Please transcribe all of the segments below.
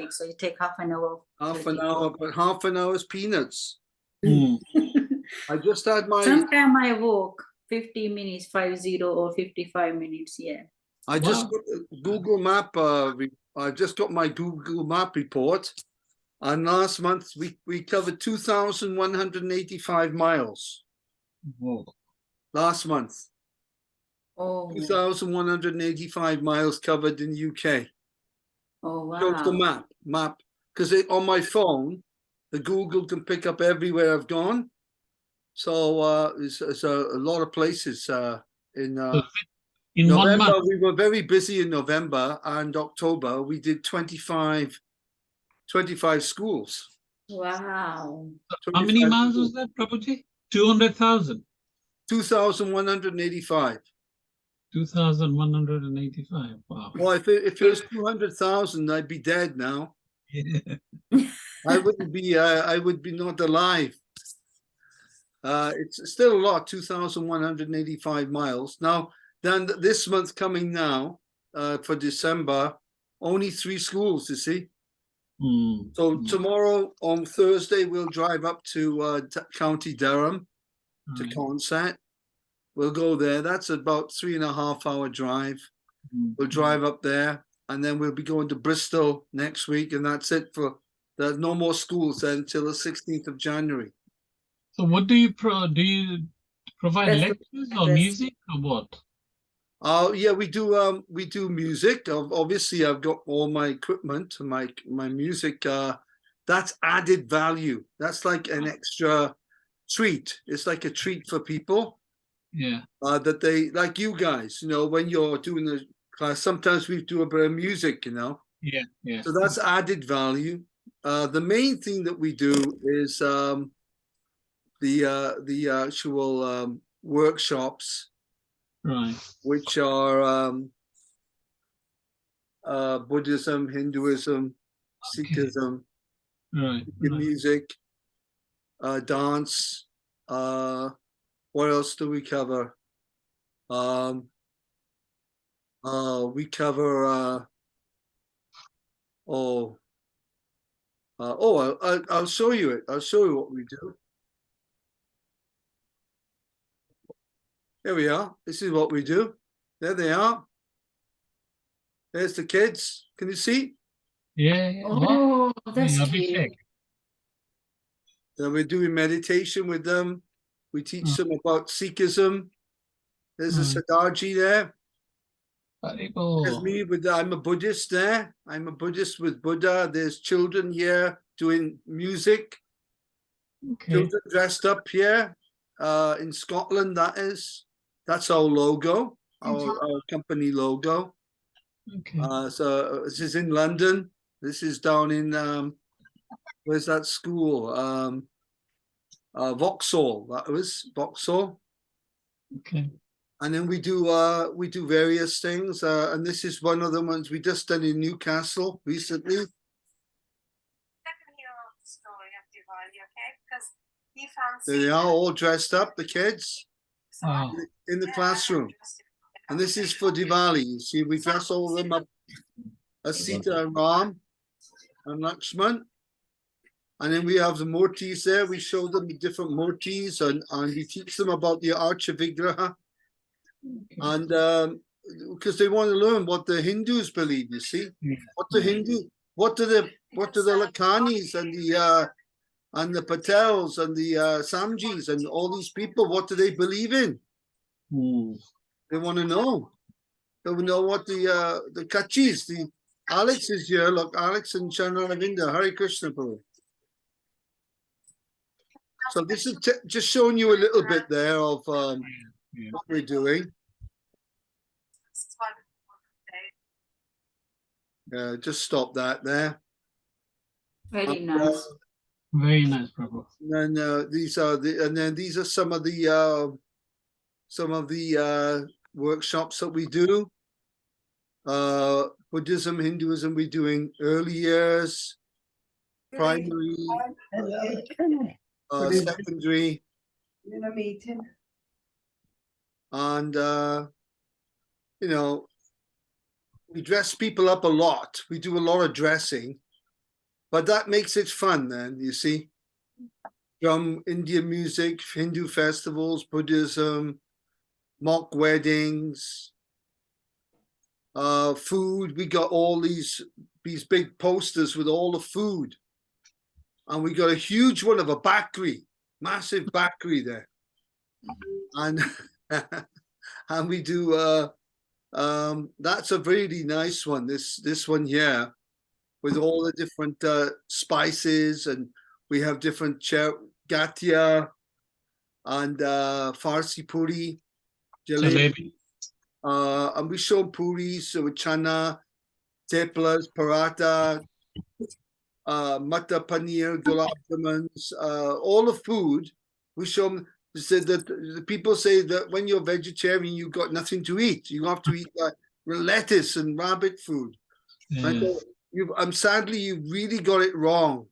minutes, so you take half an hour. Half an hour, but half an hour is peanuts. Mm. I just had my. Sometimes I walk 50 minutes, 50 or 55 minutes. Yeah. I just got Google Map. I just got my Google Map report, and last month we covered 2,185 miles. Whoa. Last month, Oh. 2,185 miles covered in UK. Oh wow. Shows the map, because on my phone, the Google can pick up everywhere I've gone. So it's a lot of places in. In November, 1 month. we were very busy in November and October. We did 25 schools. Wow. How many miles was that, Prabhuji? 200,000. 2,185. 2,185. Wow. Well, if it was 200,000, I'd be dead now. Yeah. I would be not alive. It's still a lot, 2,185 miles. Now, then this month coming now, for December, only 3 schools, you see. So tomorrow on Thursday, we'll drive up to County Durham to Consett. We'll go there. That's about 3.5 hour drive. We'll drive up there, and then we'll be going to Bristol next week, and that's it for. There's no more schools then until the 16th of January. So what do you provide lectures or music or what? Yeah, we do music. Obviously, I've got all my equipment, my music. That's added value. That's like an extra treat. It's like a treat for people. Yeah. That they like you guys. You know, when you're doing the class, sometimes we do a bit of music. You know. Yeah. Yeah. So that's added value. The main thing that we do is the actual workshops. Right. Which are Buddhism, Hinduism, Sikhism, music, dance. What else do we cover? We cover. I'll show you it. I'll show you what we do. There we are. This is what we do. There they are. There's the kids. Can you see? Yeah. Yeah. Oh, that's cute. So we're doing meditation with them. We teach them about Sikhism. There's a Siddharji there. There's me I'm a Buddhist there. I'm a Buddhist with Buddha. There's children here doing music. Children dressed up here in Scotland, that is. That's our logo, our company logo. Okay. So this is in London. This is down in where's that school? Vauxhall. That was Vauxhall. Okay. And then we do various things. And this is one of the ones we just done in Newcastle recently. They are all dressed up, the kids. Wow. In the classroom. And this is for Diwali. You see, we dress all of them up as Sita and Ram and Lakshman. And then we have the murtis there. We show them the different murtis and we teach them about the Archa Vigraha. And because they want to learn what the Hindus believe, you see. What do the Lakanis and the Patels and the Samjis and all these people, what do they believe in? They want to know. They want to know what the Kachis, the Alex is here. Look, Alex and Chandravinda, Hare Krishna Prabhu. So this is just showing you a little bit there of what we're doing. Just stop that there. Very nice. Very nice, Prabhu. And these are some of the workshops that we do. Buddhism, Hinduism, we're doing early years, primary, secondary, and you know, we dress people up a lot. We do a lot of dressing. but that makes it fun then, you see. From Indian music, Hindu festivals, Buddhism, mock weddings, food. We got all these big posters with all the food. And we got a huge one of a bakery, massive bakery there. And and we do that's a really nice one, this one here, with all the different spices, and we have different gatia and farsi puri, jalebi. And we show puris with chana, teplas, paratha, matar paneer, gulab jamans, all the food. We show them. Said that the people say that when you're vegetarian, you've got nothing to eat. You have to eat lettuce and rabbit food. I go, sadly, you really got it wrong.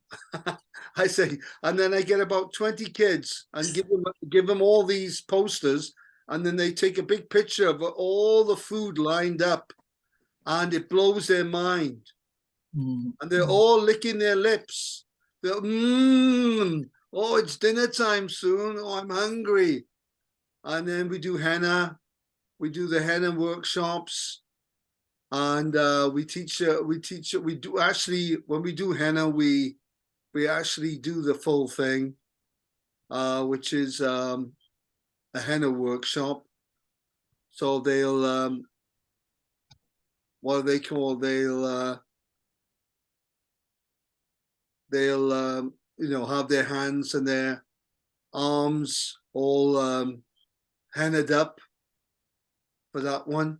I say, and then I get about 20 kids and give them all these posters, and then they take a big picture of all the food lined up, and it blows their mind. And they're all licking their lips. They're, oh, it's dinner time soon. Oh, I'm hungry. And then we do henna. We do the henna workshops. And we do actually, when we do henna, we actually do the full thing, which is a henna workshop. So they'll, what do they call? They'll you know, have their hands and their arms all hennaed up for that one.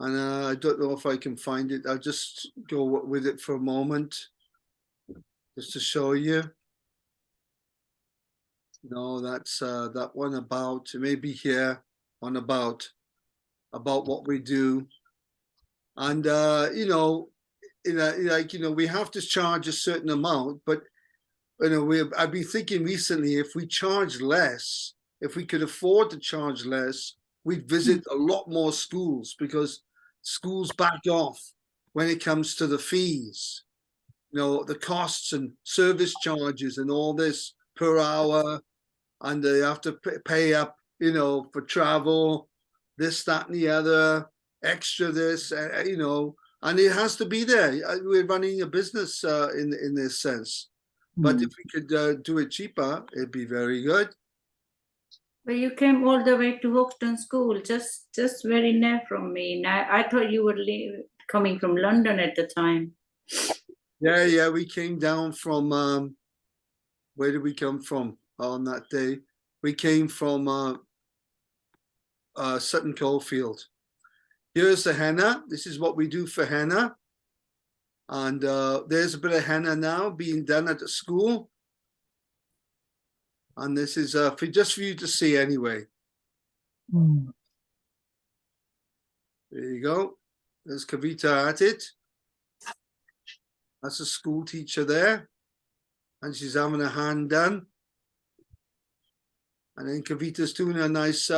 And I don't know if I can find it. I'll just go with it for a moment, just to show you. No, that's that one about, maybe here, on about what we do. And, you know, like, you know, we have to charge a certain amount, but, you know, I've been thinking recently, if we charge less, if we could afford to charge less, we'd visit a lot more schools, because schools back off when it comes to the fees, you know, the costs and service charges and all this per hour, and they have to pay up, you know, for travel, this, that, and the other, extra this, you know, and it has to be there. We're running a business in this sense. But if we could do it cheaper, it'd be very good. But you came all the way to Hoxton School, just very near from me. I thought you were coming from London at the time. Yeah, we came down from, where did we come from on that day? We came from Sutton Coldfield. Here's the henna. This is what we do for henna. And there's a bit of henna now being done at the school. And this is just for you to see anyway. There you go. There's Kavita at it. That's a school teacher there. And she's having a hand done. And then Kavita's doing a nice,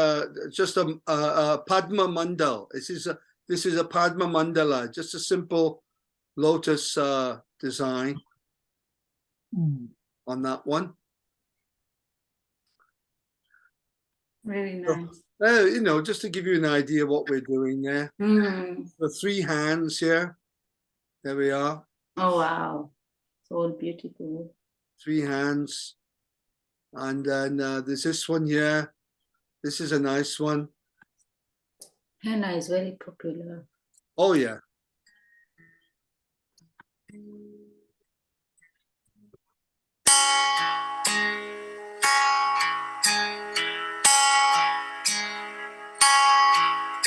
just a Padma Mandal. This is a Padma Mandala, just a simple lotus design on that one. Very nice. You know, just to give you an idea what we're doing there. The 3 hands here. There we are. Oh, wow. It's all beautiful. 3 hands. And then there's this one here. This is a nice one. Henna is very popular. Oh, yeah.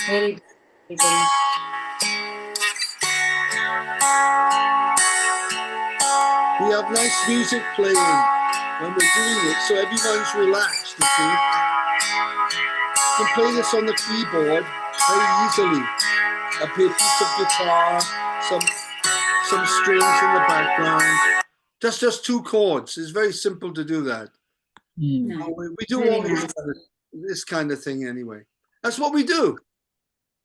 Very beautiful. We have nice music playing when we're doing it, so everyone's relaxed, you see. You can play this on the keyboard very easily. A piece of guitar, some strings in the background. Just 2 chords. It's very simple to do that. We do all this kind of thing anyway. That's what we do.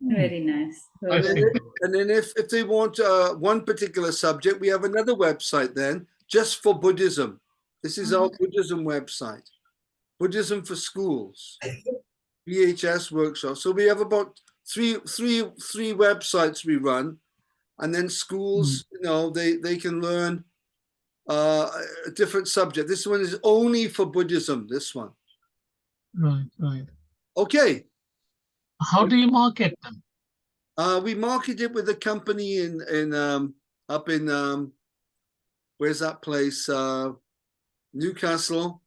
Very nice. I And see. then, and then if they want one particular subject, we have another website then just for Buddhism. This is our Buddhism website, Buddhism for Schools, BHS workshop. So we have about three websites we run, and then schools, you know, they can learn a different subject. This one is only for Buddhism. This one. Right, right. Okay. How do you market them? We market it with a company up in where's that place? Newcastle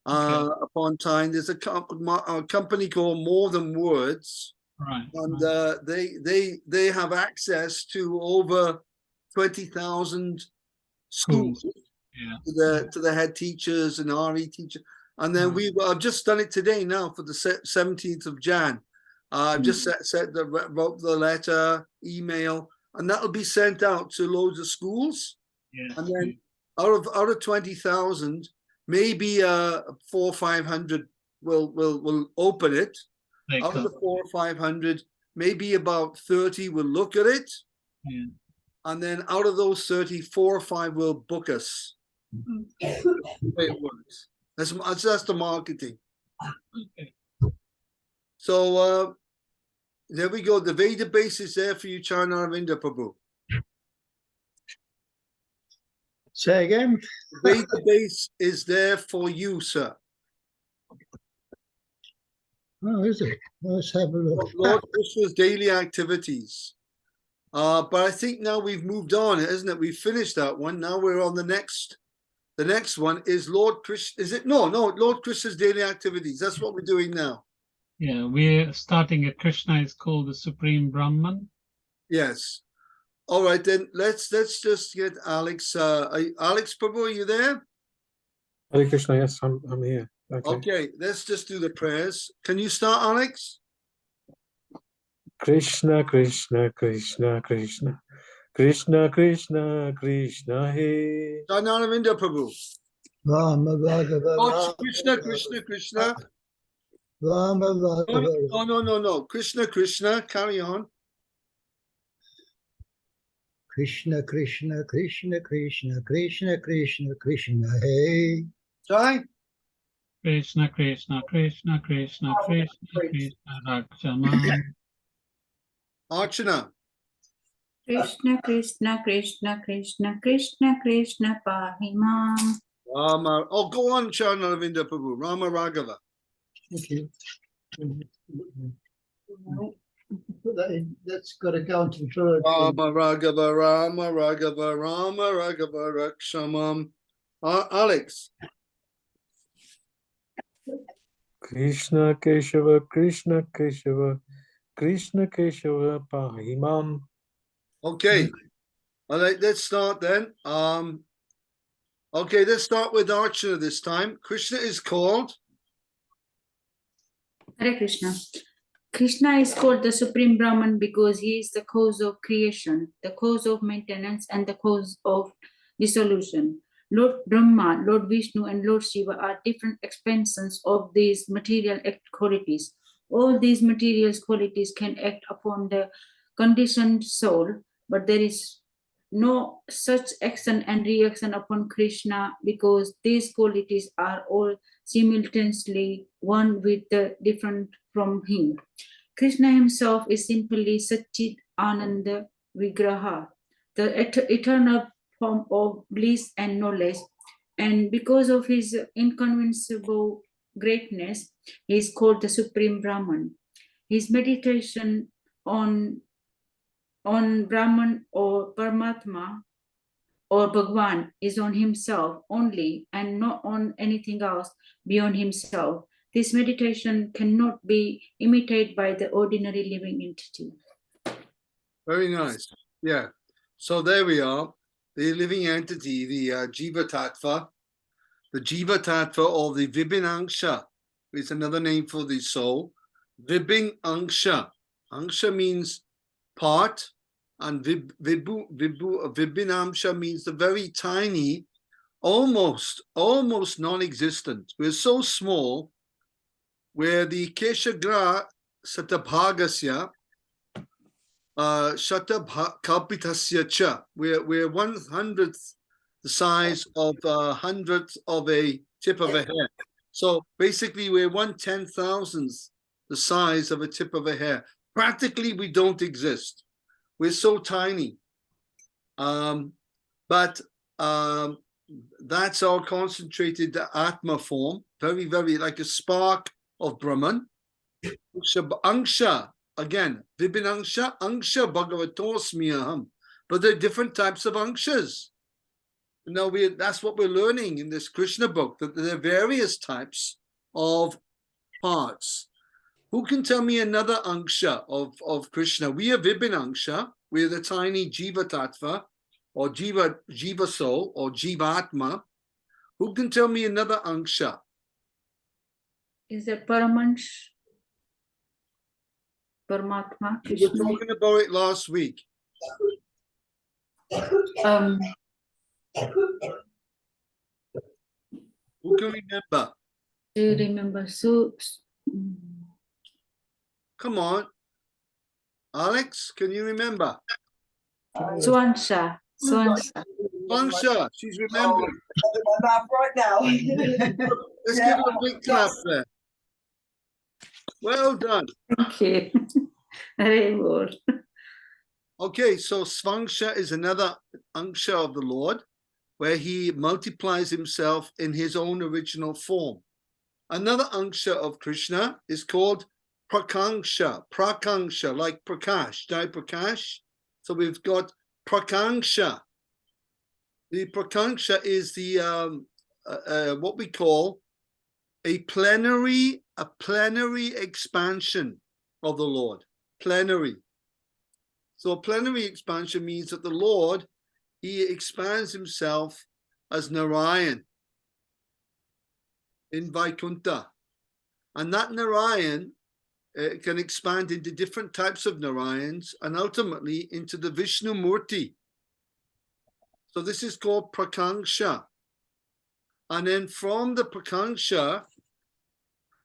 upon Tyne. There's a company called More Than Words, Right. and right. they have access to over 20,000 schools Yeah. to the head teachers and RE teachers. And then I've just done it today now for the 17th of Jan. I've just wrote the letter, email, and that'll be sent out to loads of schools. Yes, And then out of 20,000, maybe 400 or 500 will open it. Out of the 400 or 500, maybe about 30 will look at it. Yeah. And then out of those 30, 4 or 5 will book us. That's the way it works. That's the marketing. Okay. So there we go. The database is there for you, Charnaravinda Prabhu. Say again? The database is there for you, sir. Oh, is it? Let's have a look. Lord Krishna's daily activities. But I think now we've moved on, isn't it? We've finished that one. Now we're on the next. The next one is Lord Krishna. Is it? No, Lord Krishna's daily activities. That's what we're doing now. Yeah, we're starting a Krishna is called the Supreme Brahman. Yes. All right, then let's just get Alex. Alex Prabhu, are you there? Hare Krishna, yes, I'm here. Okay, let's just do the prayers. Can you start, Alex? Krishna, Krishna, Krishna, Krishna, Krishna, Krishna, Krishna, He. Charnaravinda Prabhu. Rama Bhagava Oh, Krishna, Krishna, Krishna. Rama Bhagava No. Krishna, Krishna. Carry on. Krishna, Krishna, Krishna, Krishna, Krishna, Krishna, Krishna, Hey. Jai. Krishna, Krishna, Krishna, Krishna, Krishna, Krishna, Rakshama. Archana. Krishna, Krishna, Krishna, Krishna, Krishna, Krishna, Pahimam. Rama. Oh, go on, Charnaravinda Prabhu. Rama Raghava. Okay. Put that in. That's got to go into the third. Rama Raghava, Rama Raghava, Rama Raghava Rakshamam. Alex. Krishna Keshava, Krishna Keshava, Krishna Keshava, Pahimam. Okay. All right, let's start then. Okay, let's start with Archana this time. Krishna is called. Hare Krishna. Krishna is called the Supreme Brahman because he is the cause of creation, the cause of maintenance, and the cause of dissolution. Lord Brahma, Lord Vishnu, and Lord Shiva are different expansions of these material qualities. All these material qualities can act upon the conditioned soul, but there is no such action and reaction upon Krishna because these qualities are all simultaneously one with the different from him. Krishna himself is simply Satchit Ananda Vigraha, the eternal form of bliss and knowledge, and because of his inconceivable greatness, he is called the Supreme Brahman. His meditation on Brahman or Paramatma or Bhagwan is on himself only and not on anything else beyond himself. This meditation cannot be imitated by the ordinary living entity. Very nice. Yeah. So there we are. The living entity, the Jiva Tattva. The Jiva Tattva or the Vibhin Angsha is another name for the soul. Vibhin Angsha. Angsha means part, and Vibhin Amsha means the very tiny, almost non-existent. We're so small where the Keshagra Satabhagasya, Shata kalpitasya cha. We're 1/100th the size of 100th of a tip of a hair. So basically, we're 1/10,000th the size of a tip of a hair. Practically, we don't exist. We're so tiny. But that's our concentrated Atma form, very, very like a spark of Brahman. Angsha, again, Vibhin Angsha, Angsha Bhagavatosmiyaham. But there are different types of Angshas. Now, that's what we're learning in this Krishna book, that there are various types of parts. Who can tell me another Angsha of Krishna? We are Vibhin Angsha. We're the tiny Jiva Tattva, or Jiva Soul, or Jivatma. Who can tell me another Angsha? Is it Paramansh? Paramatma, We were Krishna? talking about it last week. Who can remember? Do you remember? So, Come on. Alex, can you remember? Swansha. Swansha. Angsha, she's remembering. My mouth right now. Let's give her a big clap there. Well done. Thank you. Very good. Okay, so Svangsha is another Angsha of the Lord, where he multiplies himself in his own original form. Another Angsha of Krishna is called Prakangsha, like Prakash, Jai Prakash. So we've got Prakangsha. The Prakangsha is the what we call a plenary expansion of the Lord. Plenary. So plenary expansion means that the Lord, he expands himself as Narayan in Vaikuntha. And that Narayan can expand into different types of Narayans and ultimately into the Vishnu Murti. So this is called Prakangsha. And then from the Prakangsha,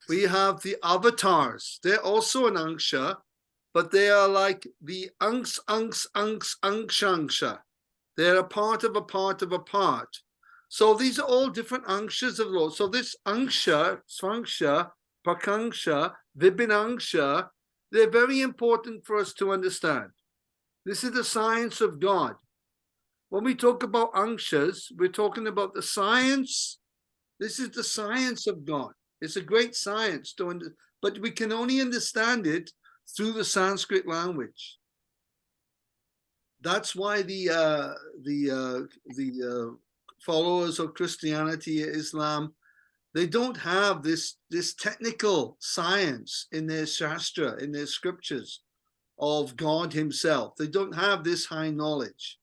we have the avatars. They're also an Angsha, but they are like the Angshangsha. They're a part of a part of a part. So these are all different Angshas of the Lord. So this Angsha, Svangsha, Prakangsha, Vibhinangsha, they're very important for us to understand. This is the science of God. When we talk about Angshas, we're talking about the science. This is the science of God. It's a great science, but we can only understand it through the Sanskrit language. That's why the followers of Christianity, Islam, they don't have this technical science in their Shastra, in their scriptures of God himself. They don't have this high knowledge.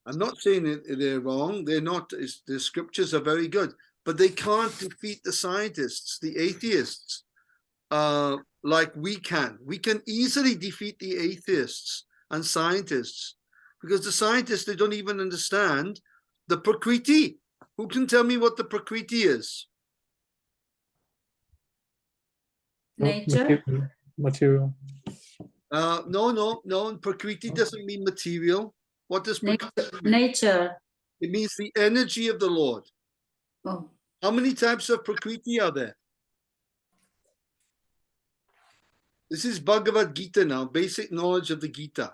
I'm not saying that they're wrong. They're not. The scriptures are very good, but they can't defeat the scientists, the atheists, like we can. We can easily defeat the atheists and scientists because the scientists, they don't even understand the Prakriti. Who can tell me what the Prakriti is? Nature. Material. No. Prakriti doesn't mean material. What does Prakriti mean? Nature. It means the energy of the Lord. Oh. How many types of Prakriti are there? This is Bhagavad Gita now, basic knowledge of the Gita.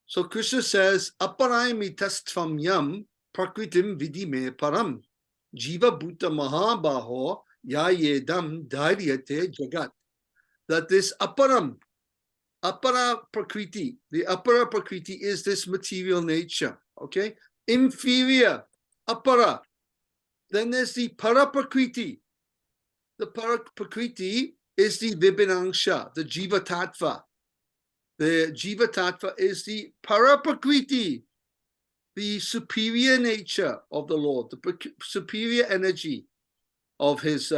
So Krishna says, Aparayami tastvam yam prakritim vidime param jiva bhuta mahabaho yayedam dharyate jagat. That this apara prakriti, the apara prakriti is this material nature, okay? Inferior, apara. Then there's the para prakriti. The para prakriti is the Vibhinangsha, the Jiva Tattva. The Jiva Tattva is the para prakriti, the superior nature of the Lord, the superior energy of his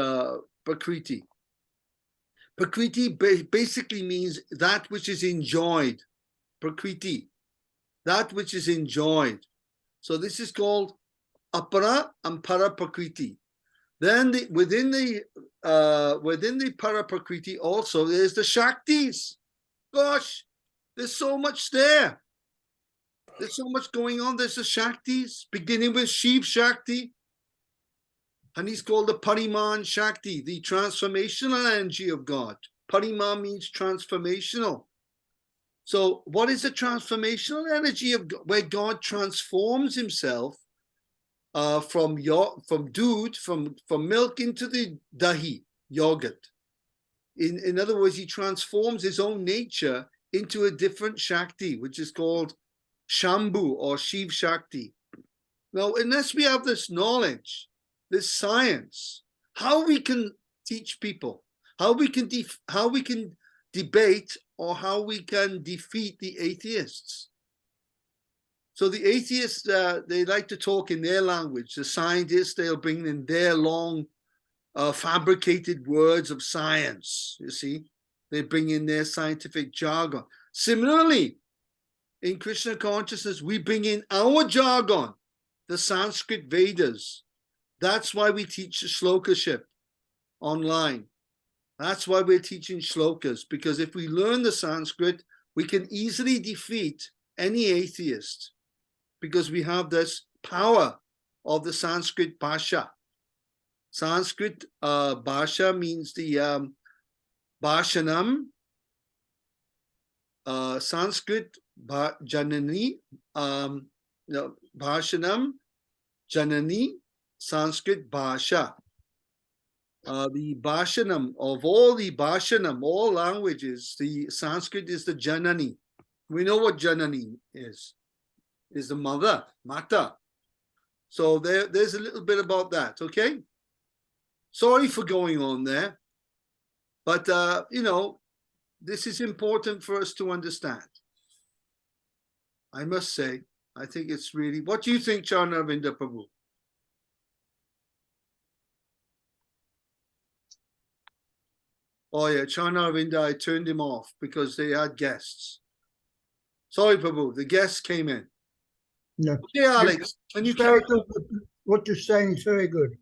prakriti. Prakriti basically means that which is enjoyed. Prakriti, that which is enjoyed. So this is called apara and para prakriti. Then within the para prakriti also there's the Shaktis. Gosh, There's so much there. There's so much going on. There's the Shaktis, beginning with Shiv Shakti. And he's called the Pariman Shakti, the transformational energy of God. Pariman means transformational. So what is the transformational energy of God? Where God transforms himself from milk into the dahi, yogurt. In other words, he transforms his own nature into a different Shakti, which is called Shambhu or Shiv Shakti. Now, unless we have this knowledge, this science, how we can teach people, how we can debate, or how we can defeat the atheists. So the atheists, they like to talk in their language. The scientists, they'll bring in their long fabricated words of science, you see. They bring in their scientific jargon. Similarly, in Krishna consciousness, we bring in our jargon, the Sanskrit Vedas. That's why we teach the Slokaship online. That's why we're teaching shlokas, because if we learn the Sanskrit, we can easily defeat any atheist, because we have this power of the Sanskrit Bhasha. Sanskrit Bhasha means the Bhashanam, Sanskrit Janani, Bhashanam, Janani, Sanskrit Bhasha. The Bhashanam, of all the Bhashanam, all languages, the Sanskrit is the Janani. We know what Janani is the mother, Mata. So there's a little bit about that, okay? Sorry for going on there, but you know, this is important for us to understand. I must say, I think it's really, what do you think, Charnavinda Prabhu? Oh yeah, Charnavinda, I turned him off because they had guests. Sorry, Prabhu, the guests came in. No. Okay, Alex, can you carry on? What you're saying is very good.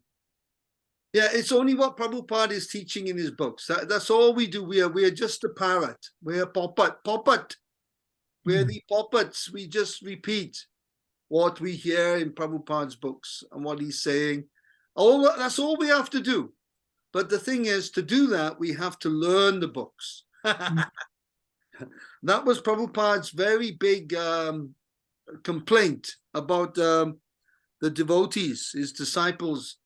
Yeah, it's only what Prabhupada is teaching in his books. That's all we do. We are just a parrot. We're a puppet. We're the puppets. We just repeat what we hear in Prabhupada's books and what he's saying. That's all we have to do. But the thing is, to do that, we have to learn the books. That was Prabhupada's very big complaint about the devotees, his disciples,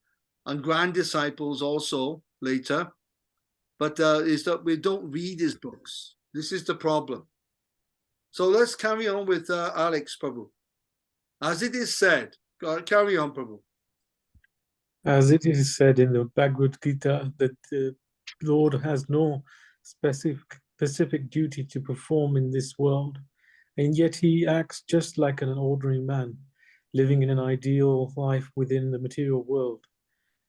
and grand disciples also later, but is that we don't read his books. This is the problem. So let's carry on with Alex, Prabhu. As it is said, carry on, Prabhu. As it is said in the Bhagavad Gita, that the Lord has no specific duty to perform in this world, and yet he acts just like an ordinary man, living in an ideal life within the material world.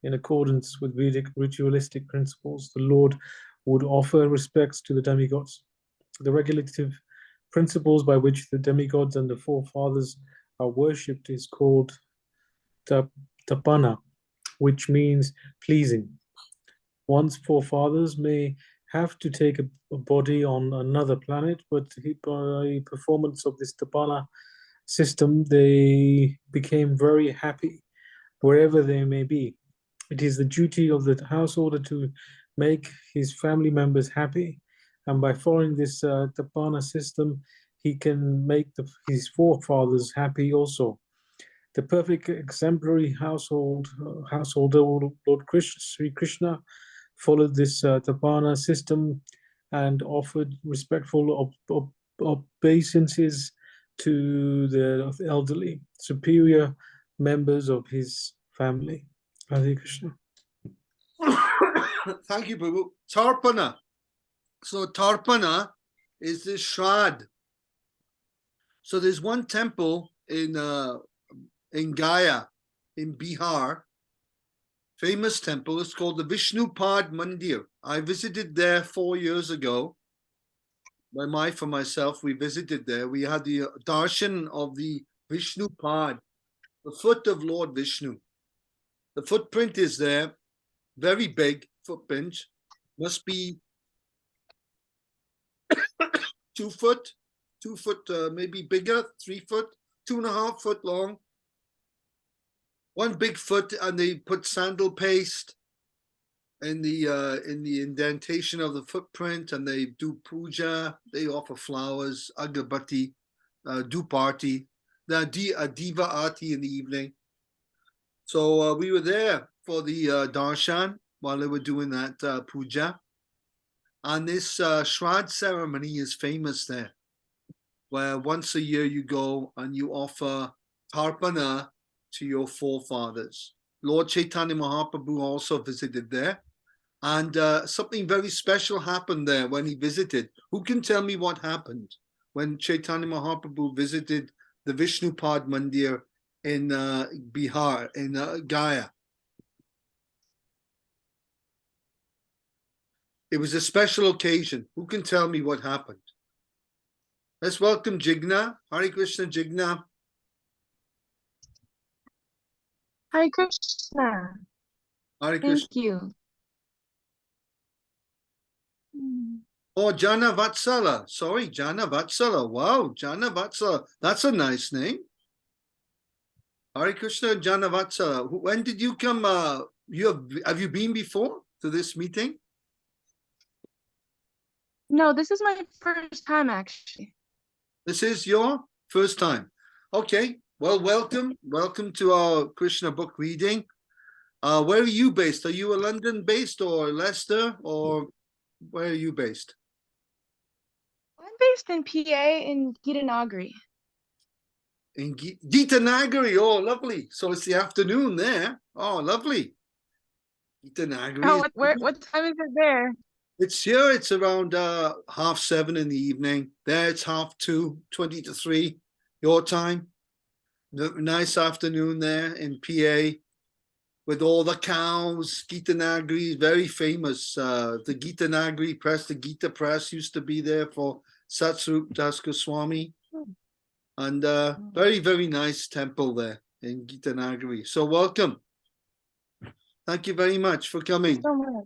In accordance with Vedic ritualistic principles, the Lord would offer respects to the demigods. The regulative principles by which the demigods and the forefathers are worshipped is called tapana, which means pleasing. One's forefathers may have to take a body on another planet, but by performance of this tapana system, they became very happy wherever they may be. It is the duty of the householder to make his family members happy, and by following this tapana system, he can make his forefathers happy also. The perfect exemplary householder, Lord Sri Krishna, followed this tapana system and offered respectful obeisances to the elderly, superior members of his family. Hare Krishna. Thank you, Prabhu. Tarpana. So Tarpana is the Shrad. So there's one temple in Gaya, in Bihar, famous temple. It's called the Vishnupad Mandir. I visited there 4 years ago. For myself, we visited there. We had the darshan of the Vishnupad, the foot of Lord Vishnu. The footprint is there, very big footprint, must be 2 foot 2 foot, maybe bigger, 3 foot, 2.5 foot long. One big foot, and they put sandal paste in the indentation of the footprint, and they do puja. They offer flowers, agarbatti, do party, a diva arti in the evening. So we were there for the darshan while they were doing that puja. And this Shrad ceremony is famous there, where once a year you go and you offer tarpana to your forefathers. Lord Chaitanya Mahaprabhu also visited there. And something very special happened there when he visited. Who can tell me what happened when Chaitanya Mahaprabhu visited the Vishnupad Mandir in Bihar, in Gaya? It was a special occasion. Who can tell me what happened? Let's welcome Jigna. Hare Krishna, Jigna. Hare Krishna. Hare Thank Krishna. you. Oh, Jana Vatsala. Sorry, Jana Vatsala. Wow, Jana Vatsala. That's a nice name. Hare Krishna, Jana Vatsala. When did you come? Have you been before to this meeting? No, this is my first time actually. This is your first time. Okay. Well, welcome. Welcome to our Krishna book reading. Where are you based? Are you a London-based or Leicester, or where are you based? I'm based in PA in Gitanagari. In Gitanagari. Oh, lovely. So it's the afternoon there. Oh, lovely. Gitanagari. Oh, what time is it there? It's here. It's around 7:30 in the evening. There it's 2:30, 20 to 3, your time. Nice afternoon there in PA with all the cows. Gitanagari is very famous. The Gitanagari press, the Gita press used to be there for Satsvarup Das Goswami. And very, very nice temple there in Gitanagari. So welcome. Thank you very much for coming. Thank you so much.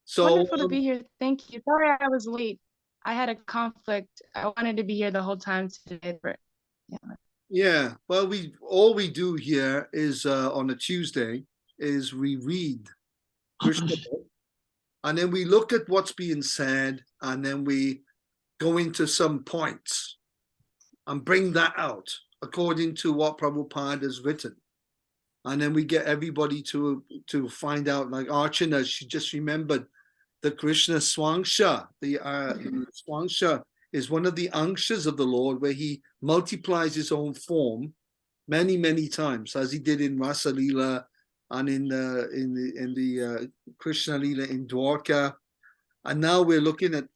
So Wonderful to be here. Thank you. Sorry I was late. I had a conflict. I wanted to be here the whole time today, but yeah, well, all we do here is on a Tuesday is we read Krishna book, and then we look at what's being said, and then we go into some points and bring that out according to what Prabhupada has written. And then we get everybody to find out, like Archana, she just remembered the Krishna Swangsha. The Swangsha is one of the angshas of the Lord, where he multiplies his own form many, many times, as he did in Rasa Leela and in the Krishna Leela in Dwarka. And now we're looking at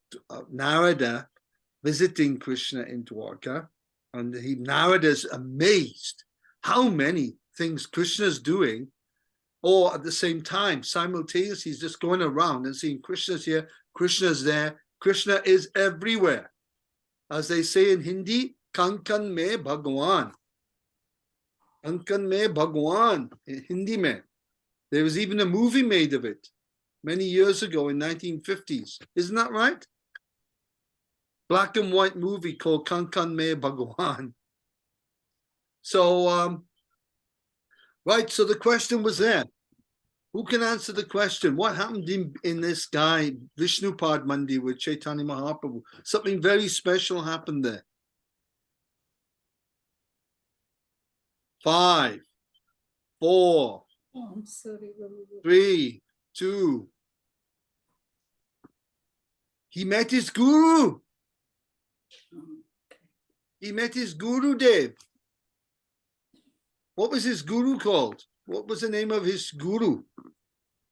Narada visiting Krishna in Dwarka, and Narada's amazed how many things Krishna's doing, or at the same time, simultaneously, he's just going around and seeing Krishna's here, Krishna's there. Krishna is everywhere. As they say in Hindi, Kankan me Bhagwan. Kankan me Bhagwan, in Hindi mein. There was even a movie made of it many years ago in 1950s. Isn't that right? Black and white movie called Kankan me Bhagwan. So, right, so the question was there. Who can answer the question? What happened in this guy, Vishnupad Mandir with Chaitanya Mahaprabhu? Something very special happened there. 5, 4, Oh, I'm sorry. 3, 2. He met his guru. He met his Guru Dev. What was his guru called? What was the name of his guru?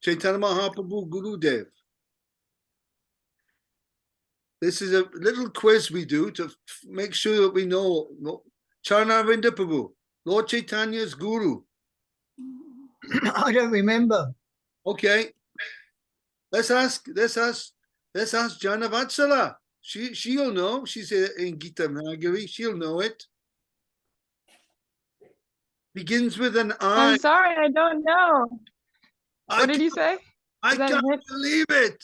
Chaitanya Mahaprabhu Guru Dev. This is a little quiz we do to make sure that we know. Charanavinda Prabhu, Lord Chaitanya's guru. I don't remember. Okay. Let's ask Jana Vatsala. She'll know. She's in Gita Nagari. She'll know it. Begins with an I. I'm sorry, I don't know. What did you say? I Is that can't it? believe it.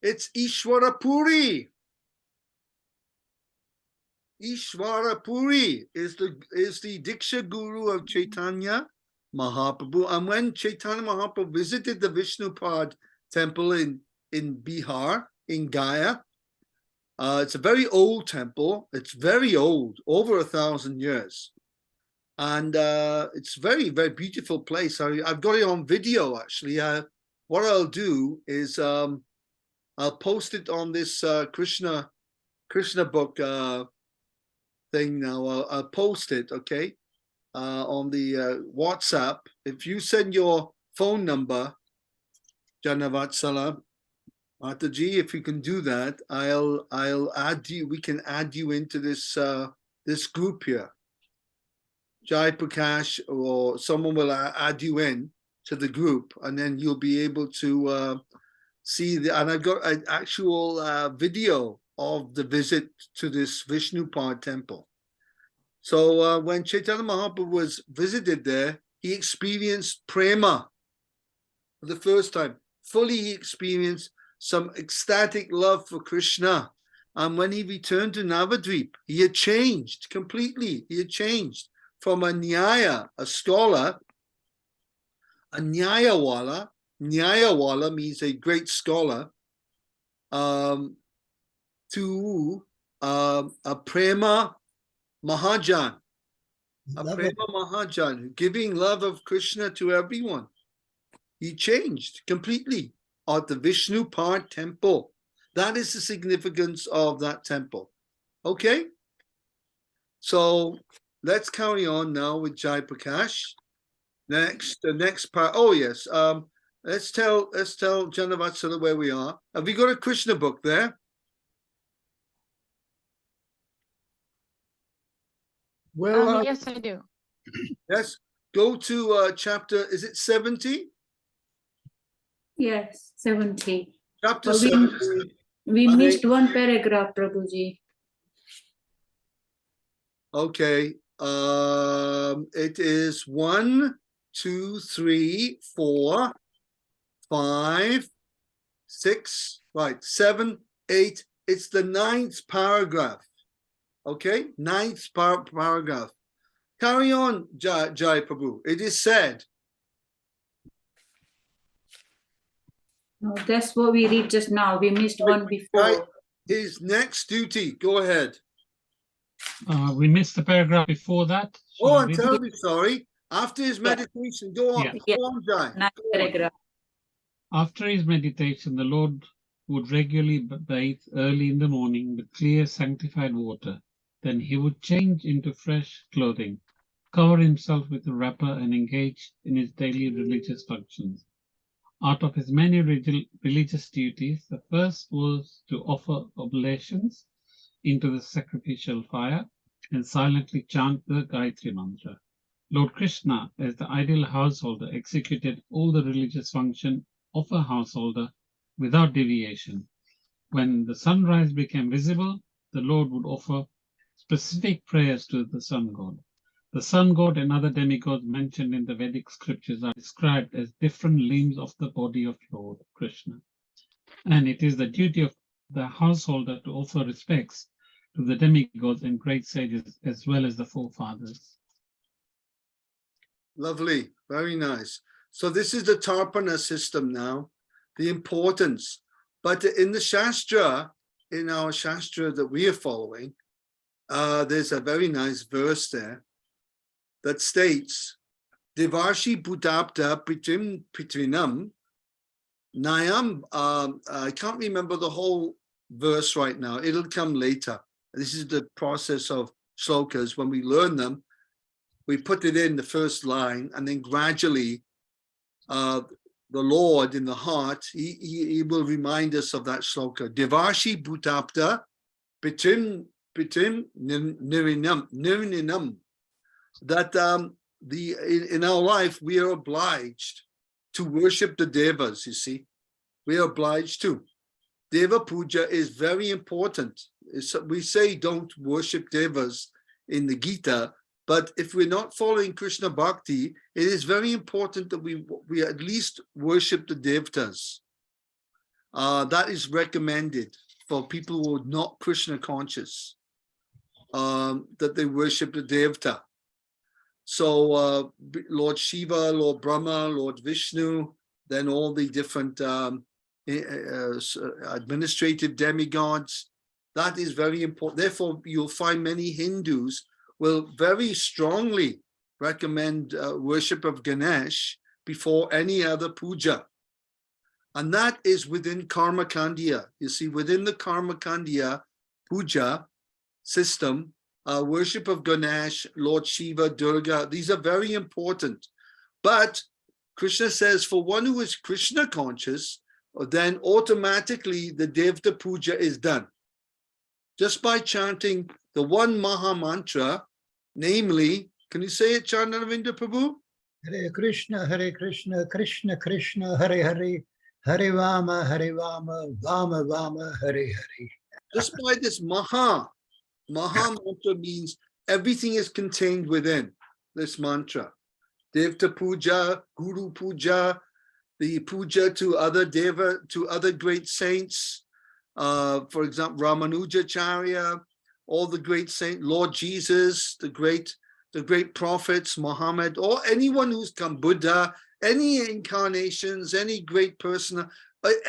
It's Ishwara Puri. Ishvara Puri is the Diksha Guru of Chaitanya Mahaprabhu. And when Chaitanya Mahaprabhu visited the Vishnupad temple in Bihar, in Gaya, it's a very old temple. It's very old, over 1,000 years. And it's very, very beautiful place. I've got it on video, actually. What I'll do is I'll post it on this Krishna book thing now. I'll post it, okay, on the WhatsApp. If you send your phone number, Janavatsala, Mataji, if you can do that, I'll add you. We can add you into this this group here. Jai Prakash or someone will add you in to the group, and then you'll be able to see and I've got an actual video of the visit to this Vishnupad temple. So when Chaitanya Mahaprabhu was visited there, he experienced prema for the first time. Fully he experienced some ecstatic love for Krishna. And when he returned to Navadvip, he had changed completely. He had changed from a Nyaya, a scholar, a Nyayawala. Nyayawala means a great scholar, to a Prema Mahajan. A Prema Mahajan, giving love of Krishna to everyone. He changed completely at the Vishnupad temple. That is the significance of that temple. Okay? So let's carry on now with Jai Prakash. The next part. Oh yes. Let's tell Janavatsala where we are. Have we got a Krishna book there? Well, Yes, I do. Yes. Go to chapter. Is it 70? Yes, 70. Chapter Well, 70. We I missed think- one paragraph, Prabhuji. Okay. It is 1, 2, 3, 4, 5, 6, right, 7, 8. It's the 9th paragraph. Okay, 9th paragraph. Carry on, Jai Prabhu. It is said. No, that's what we read just now. We missed one before. Right. His next duty. Go ahead. We missed the paragraph before that. Shall Oh, I I'm read it? terribly sorry. After his meditation, go on. Yeah. Go on, Jai. 9th Go on. paragraph. After his meditation, the Lord would regularly bathe early in the morning with clear, sanctified water. Then he would change into fresh clothing, cover himself with a wrapper, and engage in his daily religious functions. Out of his many religious duties, the first was to offer oblations into the sacrificial fire and silently chant the Gayatri mantra. Lord Krishna, as the ideal householder, executed all the religious function of a householder without deviation. When the sunrise became visible, the Lord would offer specific prayers to the sun god. The sun god and other demigods mentioned in the Vedic scriptures are described as different limbs of the body of Lord Krishna. And it is the duty of the householder to offer respects to the demigods and great sages as well as the forefathers. Lovely. Very nice. So this is the Tarpana system now, the importance. But in the Shastra, in our Shastra that we are following, there's a very nice verse there that states, Devarshi Bhutapta Pitrinam Nayam. I can't remember the whole verse right now. It'll come later. This is the process of shlokas. When we learn them, we put it in the first line, and then gradually the Lord in the heart, he will remind us of that shloka. Devarshi Bhutapta Pitim Nirinam. That in our life we are obliged to worship the devas. You see, we are obliged to. Deva puja is very important. We say don't worship devas in the Gita, but if we're not following Krishna Bhakti, it is very important that we at least worship the devatas. That is recommended for people who are not Krishna conscious. that they worship the Devta. So Lord Shiva, Lord Brahma, Lord Vishnu, then all the different administrative demigods. That is very important. Therefore, you'll find many Hindus will very strongly recommend worship of Ganesh before any other puja. And that is within Karma Kandiya. You see, within the Karma Kandiya puja system, worship of Ganesh, Lord Shiva, Durga, these are very important. But Krishna says for one who is Krishna conscious, then automatically the Devta puja is done. Just by chanting the one Maha Mantra, namely, can you say it, Chandravinda Prabhu? Hare Krishna, Krishna Krishna, Hare Hare, Hare Rama, Rama Rama, Hare Hare. Just by this Maha Mantra means everything is contained within this mantra. Devta puja, Guru puja, the puja to other deva, to other great saints. For example, Ramanujacharya, all the great saints, Lord Jesus, the great prophets, Muhammad, or anyone who's come, Buddha, any incarnations, any great person.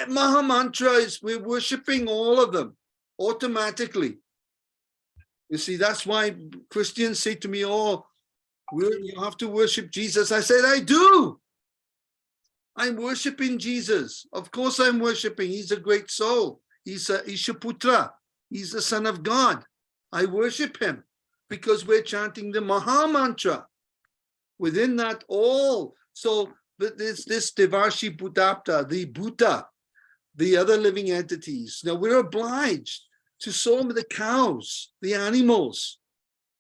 Maha Mantra is, we're worshipping all of them automatically. You see, that's why Christians say to me, oh, you have to worship Jesus. I said, I do. I'm worshiping Jesus. Of course I'm worshiping. He's a great soul. He's a Ishaputra. He's the Son of God. I worship him because we're chanting the Maha Mantra. Within that all. So this Devarshi Bhutapta, the Bhuta, the other living entities. Now we're obliged to some of the cows, the animals,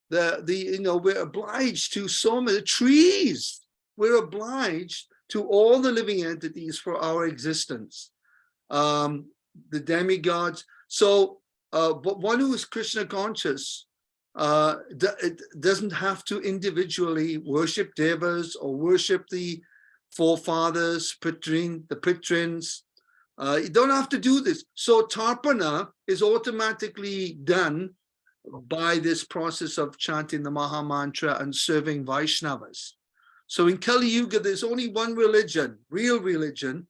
we're obliged to some of the trees. We're obliged to all the living entities for our existence. The demigods. So, but one who is Krishna conscious doesn't have to individually worship devas or worship the forefathers, the Pitrins. You don't have to do this. So Tarpana is automatically done by this process of chanting the Maha Mantra and serving Vaishnavas. So in Kali Yuga, there's only one religion, real religion,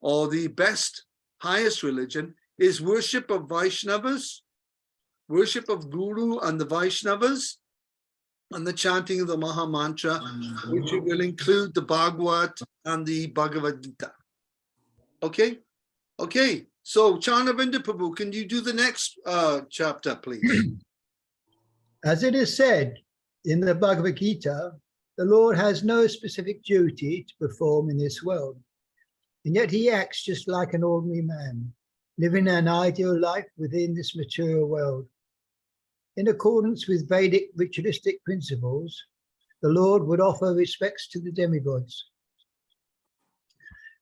or the best, highest religion, is worship of Vaishnavas, worship of Guru and the Vaishnavas, and the chanting of the Maha Mantra, which will include the Bhagavad and the Bhagavad Gita. Okay? Okay, so Chandravinda Prabhu, can you do the next chapter, please? As it is said in the Bhagavad Gita, the Lord has no specific duty to perform in this world, and yet he acts just like an ordinary man, living an ideal life within this material world. In accordance with Vedic ritualistic principles, the Lord would offer respects to the demigods.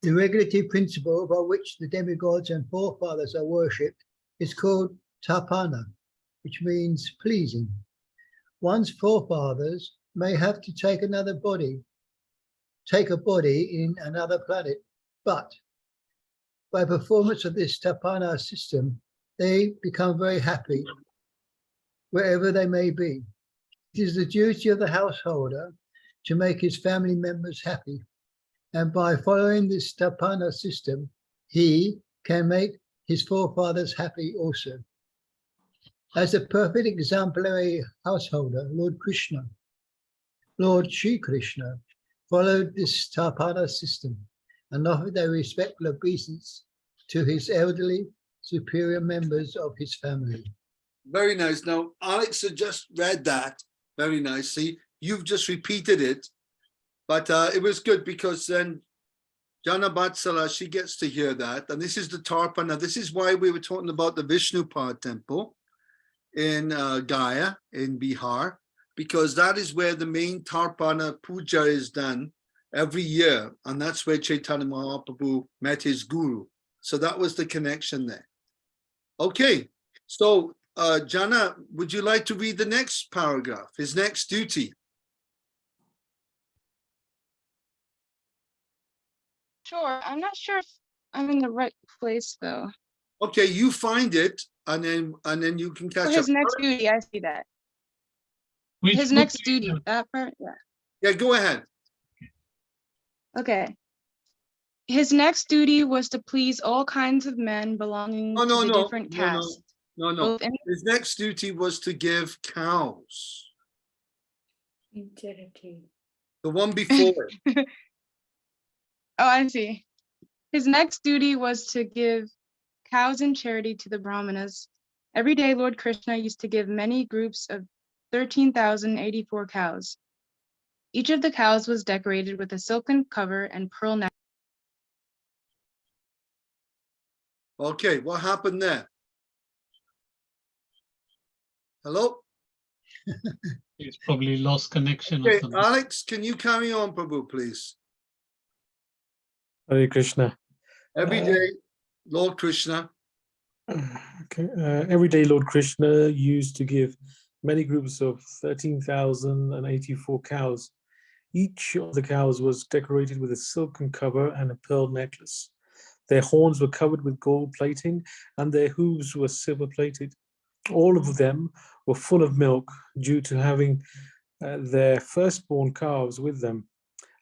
The regulative principle by which the demigods and forefathers are worshipped is called tapana, which means pleasing. One's forefathers may have to take a body in another planet, but by performance of this tapana system, they become very happy wherever they may be. It is the duty of the householder to make his family members happy. And by following this tapana system, he can make his forefathers happy also. As a perfect exemplary householder, Lord Sri Krishna, followed this tapana system and offered a respectful obeisance to his elderly, superior members of his family. Very nice. Now, Alex had just read that very nicely. You've just repeated it. But it was good because then Jana Batsala, she gets to hear that. And this is the Tarpana. This is why we were talking about the Vishnupad temple in Gaya, in Bihar, because that is where the main Tarpana puja is done every year. And that's where Chaitanya Mahaprabhu met his guru. So that was the connection there. Okay, so Jana, would you like to read the next paragraph, his next duty? Sure. I'm not sure if I'm in the right place though. Okay, you find it, and then you can catch For up. his next duty, I see that. Which his book next are you duty, in? that part, yeah. Yeah, go ahead. Okay. His next duty was to please all kinds of men belonging No, to no, the no, different no, no, castes. no, no. Both in His next duty was to give cows. In charity. The one before it. Oh, I see. His next duty was to give cows in charity to the Brahmanas. Every day, Lord Krishna used to give many groups of 13,084 cows. Each of the cows was decorated with a silken cover and pearl necklace. Okay, what happened there? Hello? He's probably lost connection or Okay, something. Alex, can you carry on, Prabhu, please? Hare Krishna. Every Uh, day, Lord Krishna. Okay. Every day, Lord Krishna used to give many groups of 13,084 cows. Each of the cows was decorated with a silken cover and a pearl necklace. Their horns were covered with gold plating, and their hooves were silver plated. All of them were full of milk due to having their firstborn calves with them,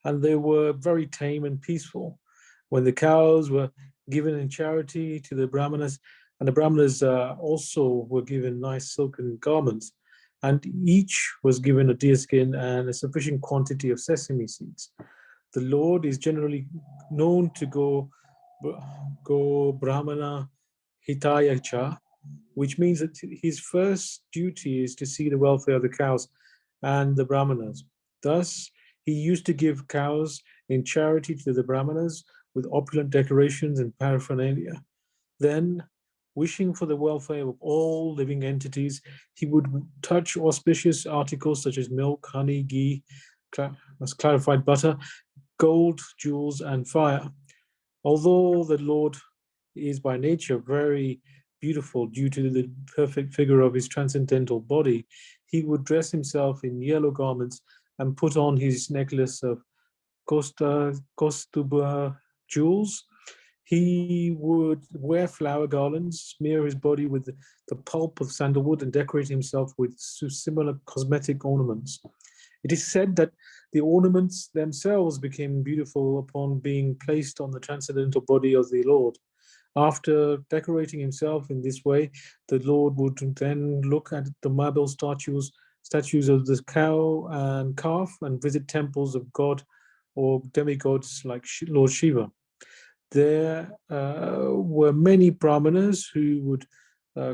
and they were very tame and peaceful. When the cows were given in charity to the Brahmanas, and the Brahmanas also were given nice silken garments, and each was given a deerskin and a sufficient quantity of sesame seeds. The Lord is generally known to go Brahmana Hitayacha, which means that his first duty is to see the welfare of the cows and the Brahmanas. Thus, he used to give cows in charity to the Brahmanas with opulent decorations and paraphernalia. Then, wishing for the welfare of all living entities, he would touch auspicious articles such as milk, honey, ghee, clarified butter, gold, jewels, and fire. Although the Lord is by nature very beautiful due to the perfect figure of his transcendental body, he would dress himself in yellow garments and put on his necklace of Kostuba jewels. He would wear flower garlands, smear his body with the pulp of sandalwood, and decorate himself with similar cosmetic ornaments. It is said that the ornaments themselves became beautiful upon being placed on the transcendental body of the Lord. After decorating himself in this way, the Lord would then look at the marble statues of the cow and calf and visit temples of God or demigods like Lord Shiva. There were many brahmanas who would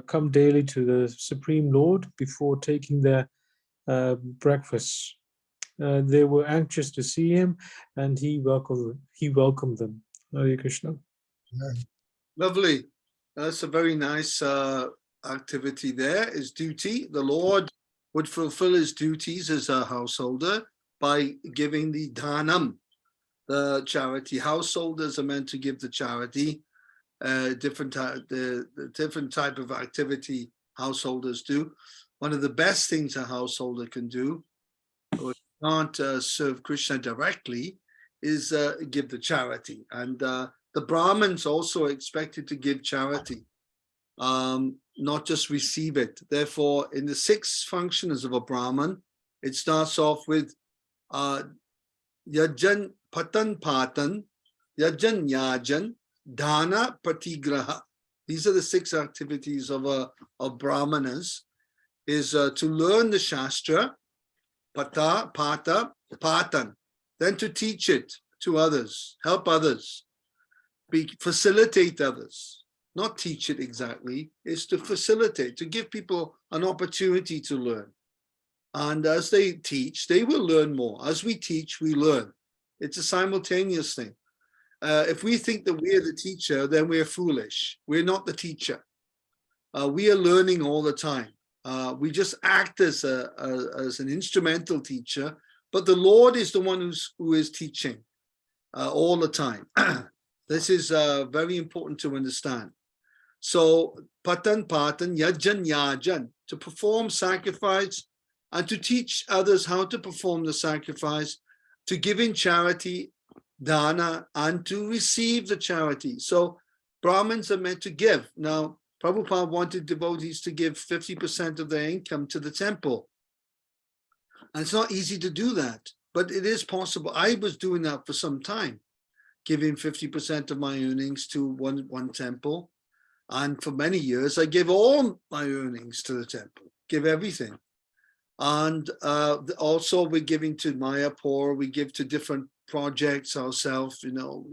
come daily to the Supreme Lord before taking their breakfast. They were anxious to see him, and he welcomed them. Hare Krishna. Lovely. That's a very nice activity there. His duty. The Lord would fulfill his duties as a householder by giving the dhanam, the charity. Householders are meant to give the charity. The different type of activity householders do. One of the best things a householder can do, or can't serve Krishna directly, is give the charity. And the Brahmins also are expected to give charity, not just receive it. Therefore, in the 6 functions of a Brahmin, it starts off with Yajan Patan Patan, Yajan Yajan, Dana Patigraha. These are the 6 activities of Brahmanas, is to learn the Shastra, Pata, Pata, Patan, then to teach it to others, help others, facilitate others, not teach it exactly, is to facilitate, to give people an opportunity to learn. And as they teach, they will learn more. As we teach, we learn. It's a simultaneous thing. If we think that we're the teacher, then we're foolish. We're not the teacher. We are learning all the time. We just act as an instrumental teacher, but the Lord is the one who is teaching all the time. This is very important to understand. So, patan, yajan, yajan, to perform sacrifice and to teach others how to perform the sacrifice, to give in charity, dana, and to receive the charity. So, Brahmins are meant to give. Now, Prabhupada wanted devotees to give 50% of their income to the temple. And it's not easy to do that, but it is possible. I was doing that for some time, giving 50% of my earnings to one temple. And for many years, I gave all my earnings to the temple, give everything. And also we're giving to Mayapur, we give to different projects ourselves, you know,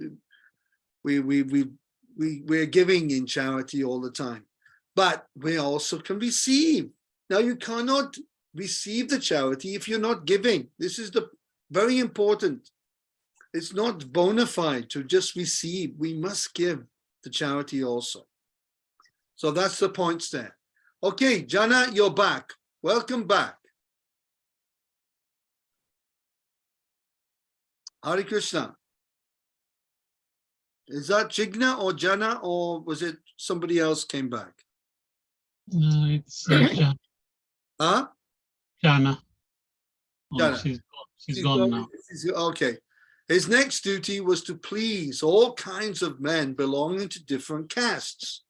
we're giving in charity all the time, but we also can receive. Now you cannot receive the charity if you're not giving. This is the very important. It's not bona fide to just receive. We must give the charity also. So that's the points there. Okay, Jana, you're back. Welcome back. Hare Krishna. Is that Jigna or Jana, or was it somebody else came back? No, it's Jana. Huh? Jana. Oh, Jana. she's gone now. Okay. His next duty was to please all kinds of men belonging to different castes,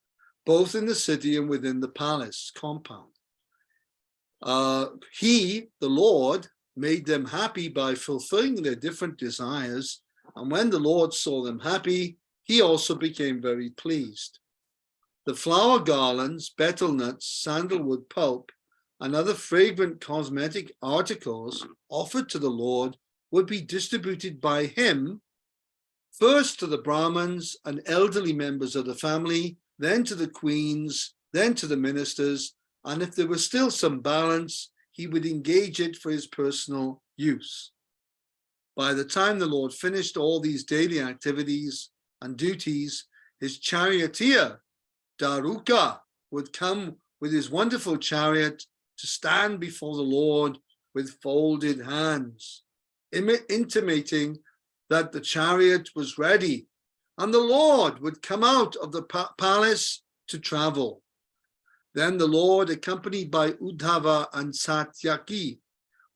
both in the city and within the palace compound. He, the Lord, made them happy by fulfilling their different desires. And when the Lord saw them happy, he also became very pleased. The flower garlands, betel nuts, sandalwood pulp, and other fragrant cosmetic articles offered to the Lord would be distributed by him, first to the Brahmins and elderly members of the family, then to the queens, then to the ministers, and if there was still some balance, he would engage it for his personal use. By the time the Lord finished all these daily activities and duties, his charioteer, Daruka, would come with his wonderful chariot to stand before the Lord with folded hands, intimating that the chariot was ready, and the Lord would come out of the palace to travel. Then the Lord, accompanied by Uddhava and Satyaki,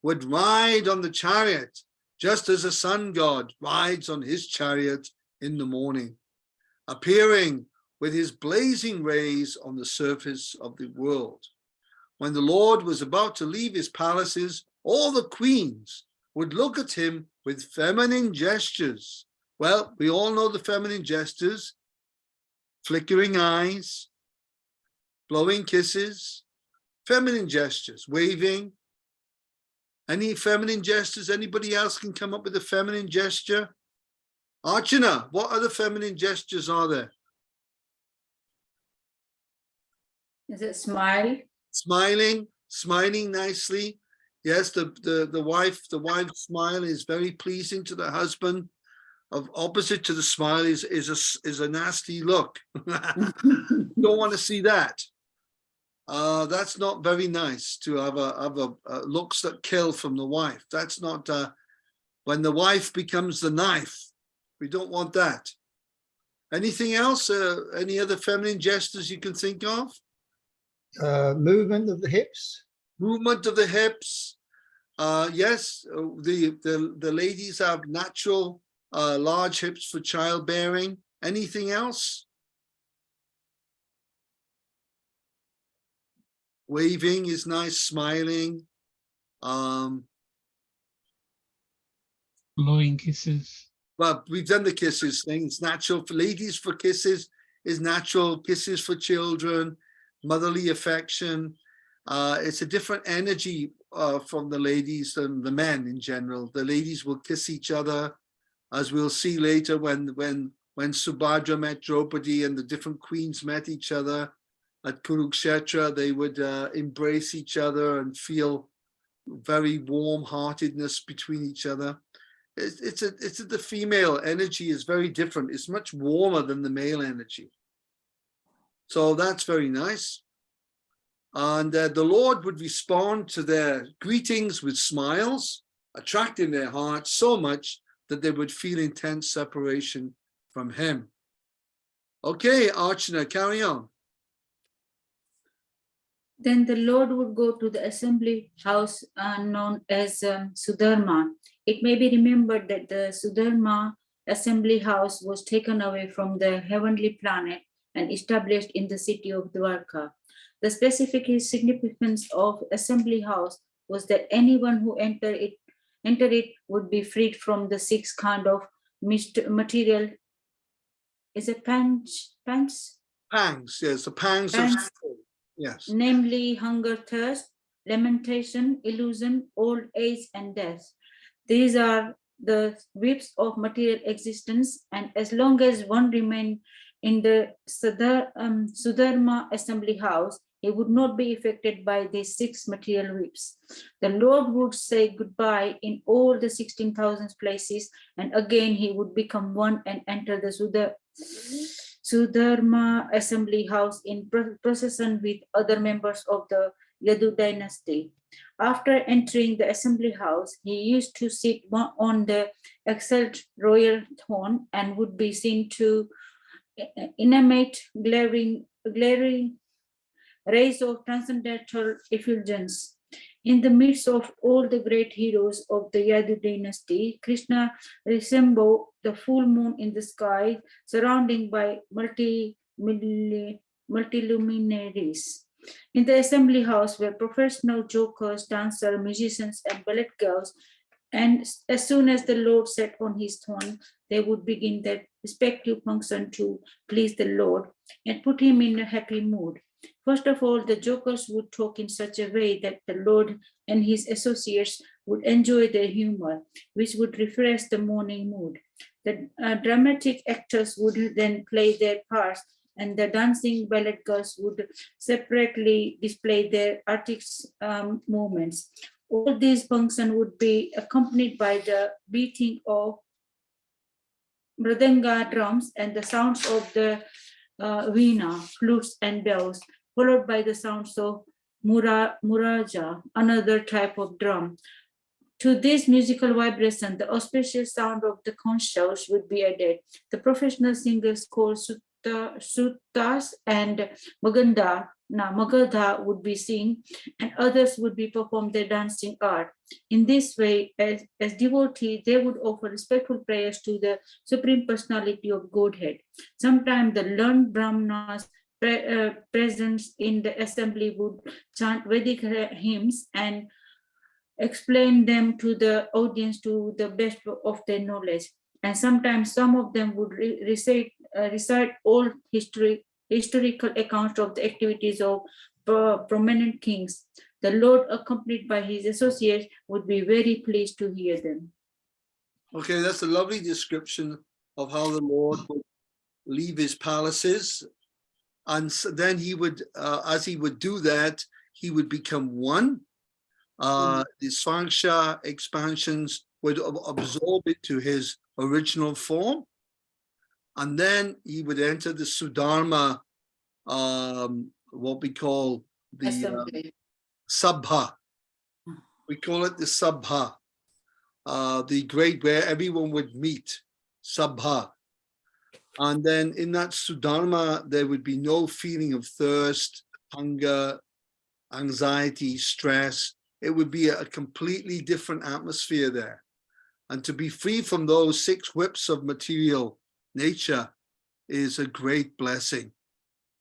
would ride on the chariot, just as a sun god rides on his chariot in the morning, appearing with his blazing rays on the surface of the world. When the Lord was about to leave his palaces, all the queens would look at him with feminine gestures. Well, we all know the feminine gestures: flickering eyes, blowing kisses, feminine gestures, waving. Any feminine gestures? Anybody else can come up with a feminine gesture? Archana, what other feminine gestures are there? Is it smile? Smiling, smiling nicely. Yes, the wife's smile is very pleasing to the husband. Of opposite to the smile is a nasty look. Don't want to see that. That's not very nice to have a looks that kill from the wife. That's not when the wife becomes the knife. We don't want that. Anything else? Any other feminine gestures you can think of? Movement of the hips. Movement of the hips. Yes, the ladies have natural large hips for childbearing. Anything else? Waving is nice, smiling. Blowing kisses. Well, we've done the kisses thing. It's natural for ladies for kisses, is natural. Kisses for children, motherly affection. It's a different energy from the ladies than the men in general. The ladies will kiss each other, as we'll see later when Subhadra met Draupadi and the different queens met each other at Kurukshetra. They would embrace each other and feel very warm-heartedness between each other. The female energy is very different. It's much warmer than the male energy. So that's very nice. And the Lord would respond to their greetings with smiles, attracting their hearts so much that they would feel intense separation from him. Okay, Archana, carry on. Then the Lord would go to the assembly house known as Sudharma. It may be remembered that the Sudharma assembly house was taken away from the heavenly planet and established in the city of Dwarka. The specific significance of assembly house was that anyone who entered it would be freed from the 6 kind of material. Is it pangs? Pangs, yes, the pangs of Pangs. soul. Yes. Namely hunger, thirst, lamentation, illusion, old age, and death. These are the whips of material existence, and as long as one remained in the Sudharma assembly house, he would not be affected by these 6 material whips. The Lord would say goodbye in all the 16,000 places, and again he would become one and enter the Sudharma assembly house in procession with other members of the Yadu dynasty. After entering the assembly house, he used to sit on the exalted royal throne and would be seen to animate glaring rays of transcendental effulgence. In the midst of all the great heroes of the Yadu dynasty, Krishna resembled the full moon in the sky, surrounded by multiluminaries. In the assembly house were professional jokers, dancers, musicians, and ballet girls, and as soon as the Lord sat on his throne, they would begin their respective function to please the Lord and put him in a happy mood. First of all, the jokers would talk in such a way that the Lord and his associates would enjoy their humor, which would refresh the morning mood. The dramatic actors would then play their parts, and the dancing ballet girls would separately display their artistic movements. All these functions would be accompanied by the beating of mridanga drums and the sounds of the veena, flutes, and bells, followed by the sounds of muraja, another type of drum. To this musical vibration, the auspicious sound of the conch shells would be added. The professional singers called Suttas and Magadha would be sing, and others would be perform their dancing art. In this way, as devotees, they would offer respectful prayers to the Supreme Personality of Godhead. Sometimes the learned Brahmanas present in the assembly would chant Vedic hymns and explain them to the audience to the best of their knowledge. And sometimes some of them would recite all historical accounts of the activities of prominent kings. The Lord, accompanied by his associates, would be very pleased to hear them. Okay, that's a lovely description of how the Lord would leave his palaces. And so then he would, as he would do that, he would become one. The Svangsha expansions would absorb into his original form. And then he would enter the Sudharma, what we call the Sabha. We call it the Sabha, the great where everyone would meet, Sabha. And then in that Sudharma, there would be no feeling of thirst, hunger, anxiety, stress. It would be a completely different atmosphere there. And to be free from those 6 whips of material nature is a great blessing,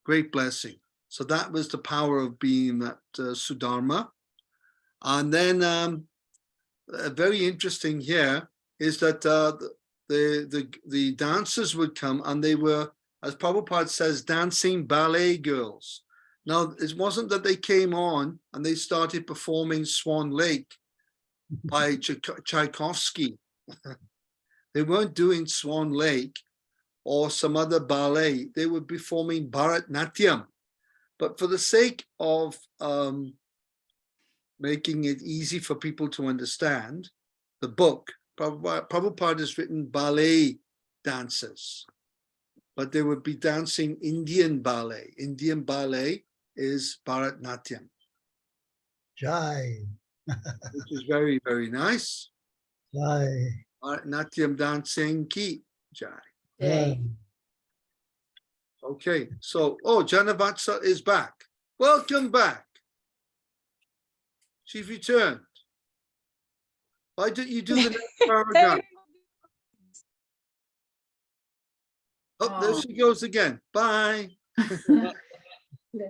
great blessing. So that was the power of being that Sudharma. And then very interesting here is that the dancers would come, and they were, as Prabhupada says, dancing ballet girls. Now, it wasn't that they came on and they started performing Swan Lake by Tchaikovsky. They weren't doing Swan Lake or some other ballet. They were performing Bharatnatyam. But for the sake of making it easy for people to understand the book, Prabhupada has written ballet dancers, but they would be dancing Indian ballet. Indian ballet is Bharatnatyam. Jai. Which is very, very nice. Jai. Bharatnatyam dancing ki jai. Jai. Okay, so, Janavatsa is back. Welcome back. She's returned. Why didn't you do the next paragraph? Oh, there she goes again. Bye.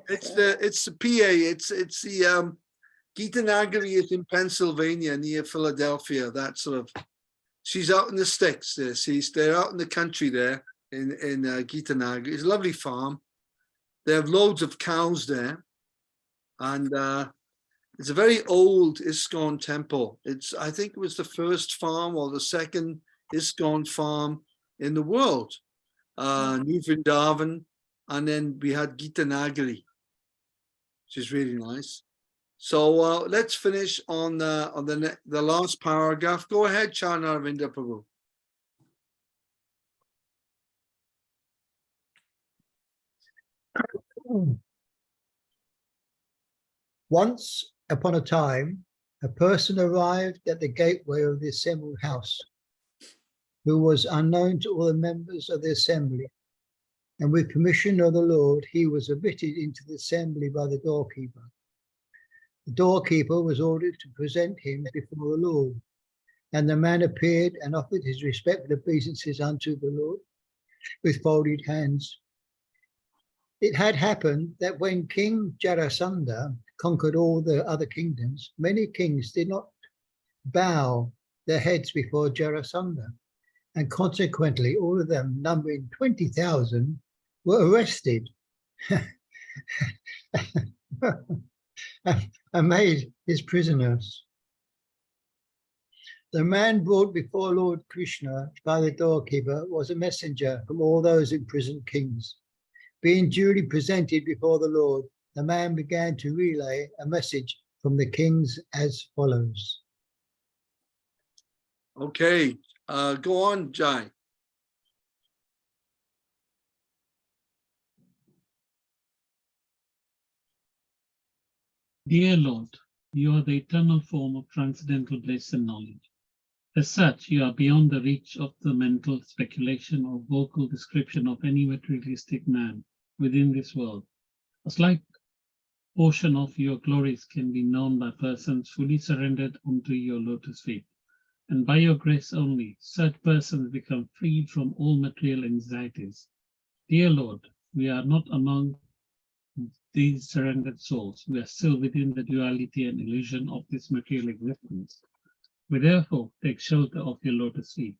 It's the PA. It's the Gita Nagari is in Pennsylvania near Philadelphia. That sort of, she's out in the sticks there. They're out in the country there in Gita Nagari. It's a lovely farm. They have loads of cows there. And it's a very old ISKCON temple. I think it was the first farm or the second ISKCON farm in the world. New Vrindavan, and then we had Gita Nagari, which is really nice. So let's finish on the last paragraph. Go ahead, Chana Arvinda Prabhu. Once upon a time, a person arrived at the gateway of the assembly house who was unknown to all the members of the assembly. And with permission of the Lord, he was admitted into the assembly by the doorkeeper. The doorkeeper was ordered to present him before the Lord. And the man appeared and offered his respectful obeisances unto the Lord with folded hands. It had happened that when King Jarasandha conquered all the other kingdoms, many kings did not bow their heads before Jarasandha, and consequently all of them, numbering 20,000, were arrested and made his prisoners. The man brought before Lord Krishna by the doorkeeper was a messenger from all those imprisoned kings. Being duly presented before the Lord, the man began to relay a message from the kings as follows. Okay, go on, Jai. Dear Lord, you are the eternal form of transcendental bliss and knowledge. As such, you are beyond the reach of the mental speculation or vocal description of any materialistic man within this world. A slight portion of your glories can be known by persons fully surrendered unto your lotus feet. And by your grace only, such persons become freed from all material anxieties. Dear Lord, we are not among these surrendered souls. We are still within the duality and illusion of this material existence. We therefore take shelter of your lotus feet,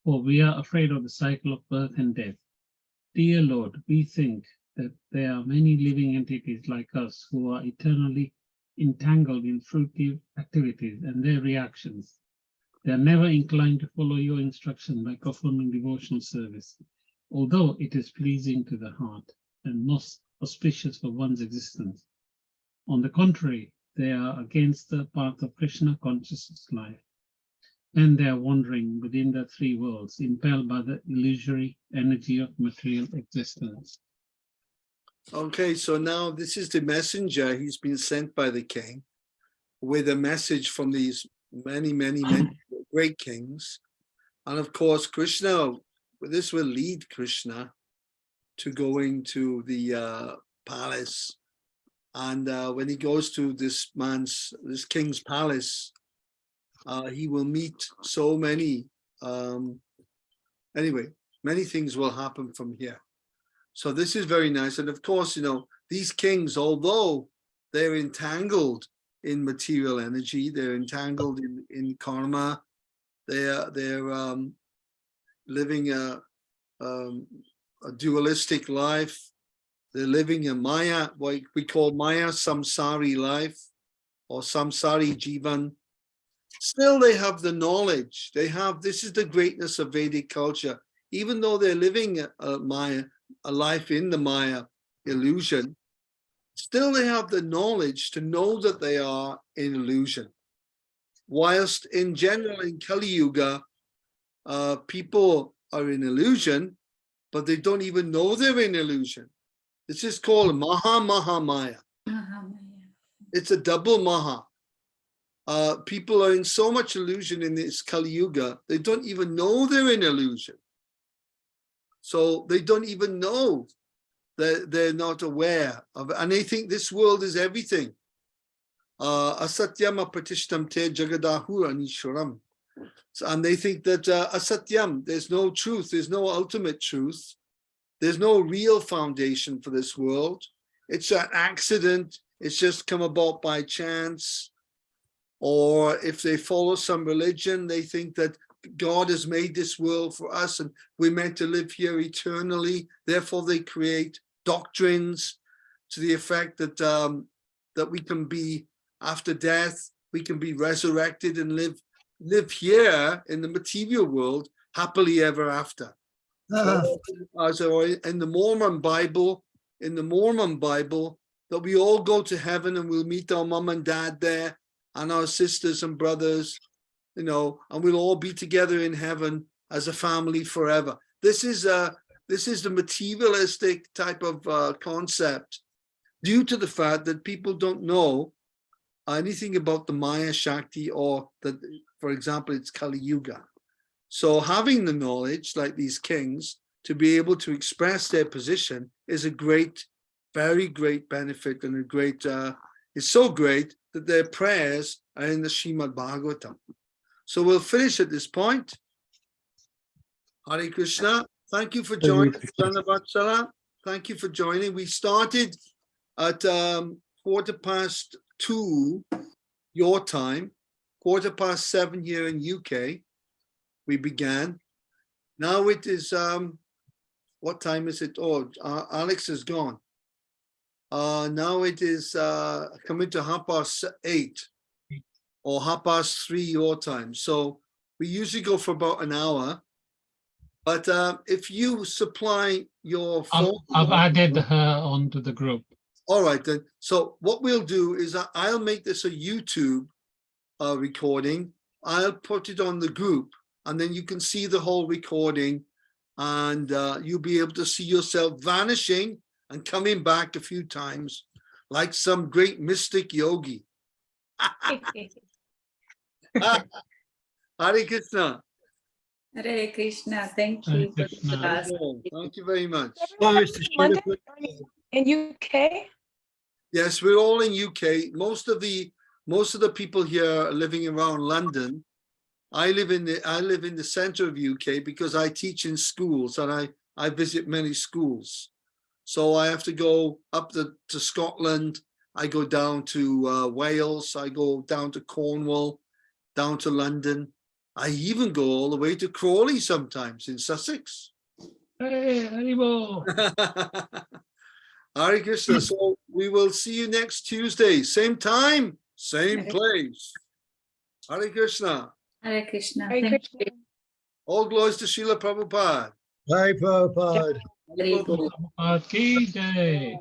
for we are afraid of the cycle of birth and death. Dear Lord, we think that there are many living entities like us who are eternally entangled in fruitive activities and their reactions. They are never inclined to follow your instruction by performing devotional service, although it is pleasing to the heart and most auspicious for one's existence. On the contrary, they are against the path of Krishna consciousness life, and they are wandering within the three worlds, impelled by the illusory energy of material existence. Okay, so now this is the messenger. He's been sent by the king with a message from these many great kings. And of course, Krishna, this will lead Krishna to going to the palace. And when he goes to this king's palace, he will meet so many, anyway, many things will happen from here. So this is very nice. And of course, you know, these kings, although they're entangled in material energy, they're entangled in karma, they're living a dualistic life. They're living a Maya, what we call Maya Samsari life or Samsari Jivan. Still, they have the knowledge. This is the greatness of Vedic culture. Even though they're living a life in the Maya illusion, still they have the knowledge to know that they are in illusion. Whilst in general in Kali Yuga, people are in illusion, but they don't even know they're in illusion. This is called Maha Maya. It's a double Maha. People are in so much illusion in this Kali Yuga, they don't even know they're in illusion. So they don't even know that they're not aware of it. And they think this world is everything. Asatyam apratishtam te jagadahura nishuram. And they think that asatyam, there's no truth, there's no ultimate truth. There's no real foundation for this world. It's an accident. it's just come about by chance, or if they follow some religion, they think that God has made this world for us and we're meant to live here eternally. Therefore, they create doctrines to the effect that that we can be, after death, we can be resurrected and live here in the material world happily ever after. As in the Mormon Bible, that we all go to heaven and we'll meet our mom and dad there and our sisters and brothers, you know, and we'll all be together in heaven as a family forever. This is the materialistic type of concept, due to the fact that people don't know anything about the Maya Shakti, or that, for example, it's Kali Yuga. So having the knowledge, like these kings, to be able to express their position is a great, very great benefit, and a great, it's so great that their prayers are in the Srimad Bhagavatam. So we'll finish at this point. Hare Krishna. Thank you for joining, Chanavatsala. Thank you for joining. We started at 2:15 your time, 7:15 here in UK. We began. Now it is, what time is it? Oh, Alex is gone. Now it is coming to 8:30 or 3:30 your time. So we usually go for about an hour. But if you supply your phone, I've added her onto the group. all right then. So what we'll do is I'll make this a YouTube recording. I'll put it on the group, and then you can see the whole recording, and you'll be able to see yourself vanishing and coming back a few times, like some great mystic yogi. Hare Krishna. Hare Krishna. Thank Hare you for the Krishna. class. Thank you very much. Monday in UK? Yes, we're all in UK. Most of the people here are living around London. I live in the center of UK because I teach in schools, and I visit many schools. So I have to go up to Scotland. I go down to Wales. I go down to Cornwall, down to London. I even go all the way to Crawley sometimes in Sussex. Hey, Haribo. Hare Krishna. So we will see you next Tuesday, same time, same place. Hare Krishna. Hare Krishna. Hare Thank Krishna. you. All glories to Srila Prabhupada. Jai Prabhupada. Hare Krishna. Prabhupada ki jai.